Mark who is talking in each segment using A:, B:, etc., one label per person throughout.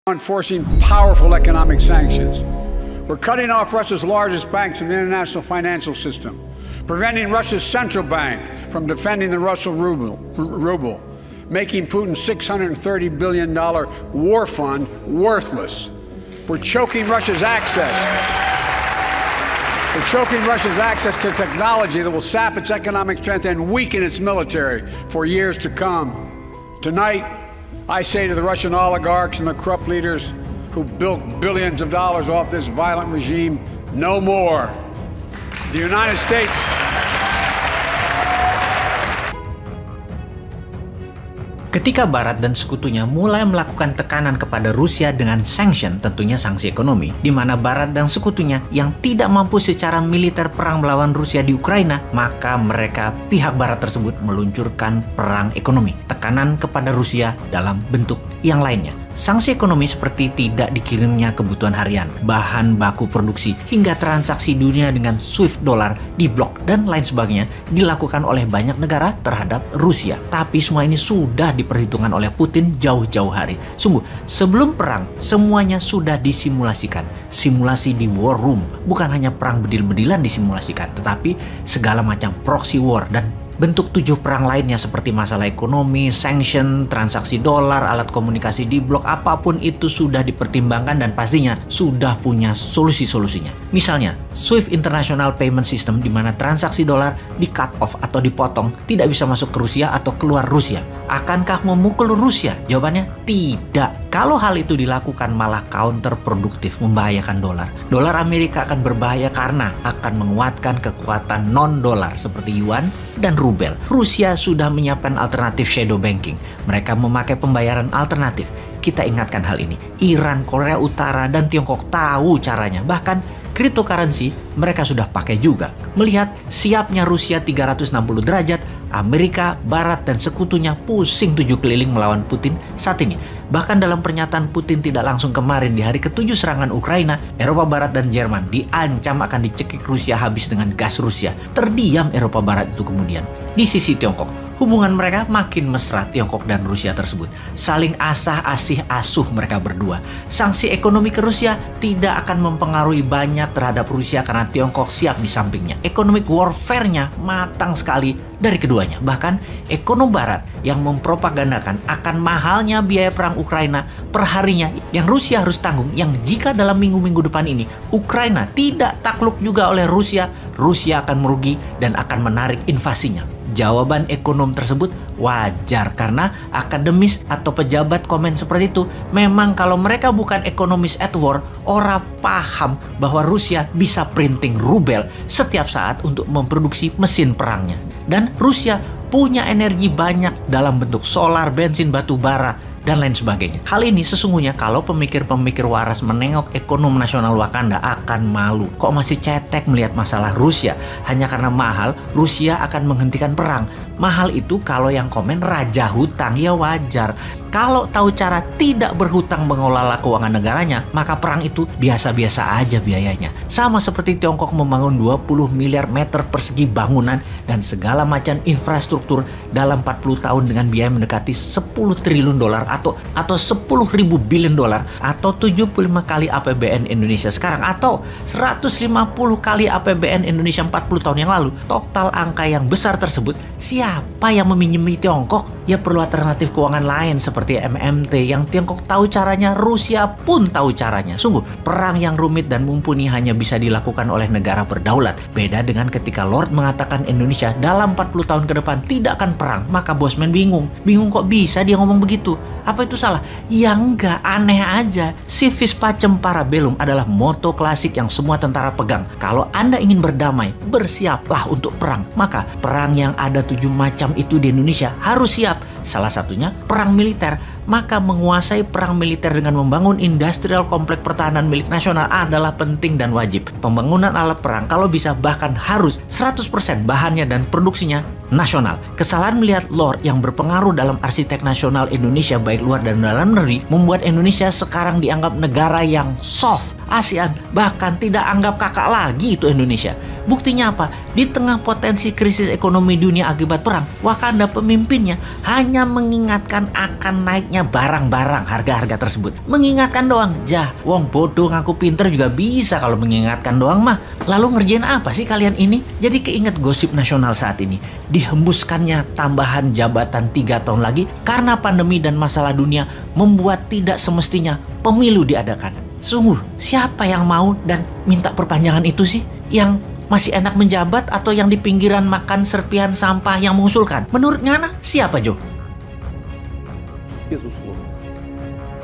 A: enforcing powerful economic sanctions. We're cutting off Russia's largest banks in the international financial system, preventing Russia's central bank from defending the Russian ruble, making Putin's $630 billion war fund worthless. We're choking Russia's access. We're choking Russia's access to technology that will sap its economic strength and weaken its military for years to come. Tonight, I say to the Russian oligarchs and the corrupt leaders who built billions of dollars off this violent regime, no more. The United States...
B: Ketika Barat dan sekutunya mulai melakukan tekanan kepada Rusia dengan sanction, tentunya sanksi ekonomi, di mana Barat dan sekutunya yang tidak mampu secara militer perang melawan Rusia di Ukraina, maka pihak Barat tersebut meluncurkan perang ekonomi, tekanan kepada Rusia dalam bentuk yang lainnya. Sanksi ekonomi seperti tidak dikirimnya kebutuhan harian, bahan baku produksi, hingga transaksi dunia dengan SWIFT dolar diblok dan lain sebagainya dilakukan oleh banyak negara terhadap Rusia. Tapi semua ini sudah diperhitungkan oleh Putin jauh-jauh hari. Sungguh, sebelum perang semuanya sudah disimulasikan. Simulasi di war room, bukan hanya perang bedil-bedilan disimulasikan, tetapi segala macam proxy war dan bentuk 7 perang lainnya seperti masalah ekonomi, sanction, transaksi dolar, alat komunikasi diblok, apapun itu sudah dipertimbangkan dan pastinya sudah punya solusi-solusinya. Misalnya, SWIFT International Payment System di mana transaksi dolar di cut off atau dipotong, tidak bisa masuk ke Rusia atau keluar Rusia. Akankah memukul Rusia? Jawabannya tidak. Kalau hal itu dilakukan malah counterproduktif, membahayakan dolar. Dolar Amerika akan berbahaya karena akan menguatkan kekuatan non-dolar seperti yuan dan rubel. Rusia sudah menyiapkan alternatif shadow banking. Mereka memakai pembayaran alternatif. Kita ingatkan hal ini. Iran, Korea Utara, dan Tiongkok tahu caranya. Bahkan cryptocurrency mereka sudah pakai juga. Melihat siapnya Rusia 360 derajat, Amerika, Barat, dan sekutunya pusing 7 keliling melawan Putin saat ini. Bahkan dalam pernyataan Putin tidak langsung kemarin di hari ke-7 serangan Ukraina, Eropa Barat dan Jerman diancam akan dicekik Rusia habis dengan gas Rusia. Terdiam Eropa Barat itu kemudian. Di sisi Tiongkok, hubungan mereka makin mesra, Tiongkok dan Rusia tersebut. Saling asah-asih asuh mereka berdua. Sanksi ekonomi ke Rusia tidak akan mempengaruhi banyak terhadap Rusia karena Tiongkok siap di sampingnya. Economic warfare-nya matang sekali dari keduanya. Bahkan ekonom Barat yang mempropagandakan akan mahalnya biaya perang Ukraina per harinya yang Rusia harus tanggung, yang jika dalam minggu-minggu depan ini Ukraina tidak takluk juga oleh Rusia, Rusia akan merugi dan akan menarik invasinya. Jawaban ekonom tersebut wajar karena akademis atau pejabat komen seperti itu. Memang kalau mereka bukan ekonomis at war, orang paham bahwa Rusia bisa printing rubel setiap saat untuk memproduksi mesin perangnya. Dan Rusia punya energi banyak dalam bentuk solar, bensin, batu bara, dan lain sebagainya. Hal ini sesungguhnya kalau pemikir-pemikir waras menengok ekonom nasional Wakanda akan malu. Kok masih cetek melihat masalah Rusia? Hanya karena mahal, Rusia akan menghentikan perang. Mahal itu kalau yang komen raja hutang, ya wajar. Kalau tahu cara tidak berhutang mengelola keuangan negaranya, maka perang itu biasa-biasa aja biayanya. Sama seperti Tiongkok membangun 20 miliar meter persegi bangunan dan segala macam infrastruktur dalam 40 tahun dengan biaya mendekati 10 triliun dolar atau 10.000 billion dolar atau 75 kali APBN Indonesia sekarang atau 150 kali APBN Indonesia 40 tahun yang lalu. Total angka yang besar tersebut, siapa yang meminjami Tiongkok? Ya perlu alternatif keuangan lain seperti MMT yang Tiongkok tahu caranya, Rusia pun tahu caranya. Sungguh, perang yang rumit dan mumpuni hanya bisa dilakukan oleh negara berdaulat. Beda dengan ketika Lord mengatakan Indonesia dalam 40 tahun ke depan tidak akan perang, maka Bosman bingung. Bingung kok bisa dia ngomong begitu? Apa itu salah? Ya enggak, aneh aja. Civis pacem parabellum adalah moto klasik yang semua tentara pegang. Kalau Anda ingin berdamai, bersiaplah untuk perang. Maka perang yang ada 7 macam itu di Indonesia harus siap. Salah satunya perang militer. Maka menguasai perang militer dengan membangun industrial kompleks pertahanan milik nasional adalah penting dan wajib. Pembangunan alat perang kalau bisa bahkan harus 100% bahannya dan produksinya nasional. Kesalahan melihat Lord yang berpengaruh dalam arsitek nasional Indonesia baik luar dan dalam negeri membuat Indonesia sekarang dianggap negara yang soft ASEAN, bahkan tidak anggap kakak lagi itu Indonesia. Buktinya apa? Di tengah potensi krisis ekonomi dunia akibat perang, Wakanda pemimpinnya hanya mengingatkan akan naiknya barang-barang harga-harga tersebut. Mengingatkan doang, wong bodoh ngaku pinter juga bisa kalau mengingatkan doang mah. Lalu ngerjain apa sih kalian ini? Jadi keinget gosip nasional saat ini. Dihembuskannya tambahan jabatan 3 tahun lagi karena pandemi dan masalah dunia membuat tidak semestinya pemilu diadakan. Sungguh, siapa yang mau dan minta perpanjangan itu sih? Yang masih enak menjabat atau yang di pinggiran makan serpihan sampah yang mengusulkan? Menurut Ngana, siapa Jo?
C: Безусловно.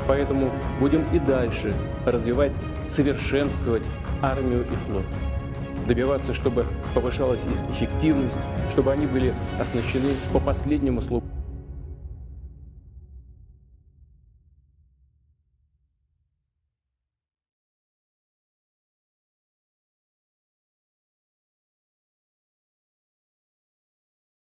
C: Поэтому будем и дальше развивать, совершенствовать армию и флот. Добиваться, чтобы повышалась их эффективность, чтобы они были оснащены по последнему слову.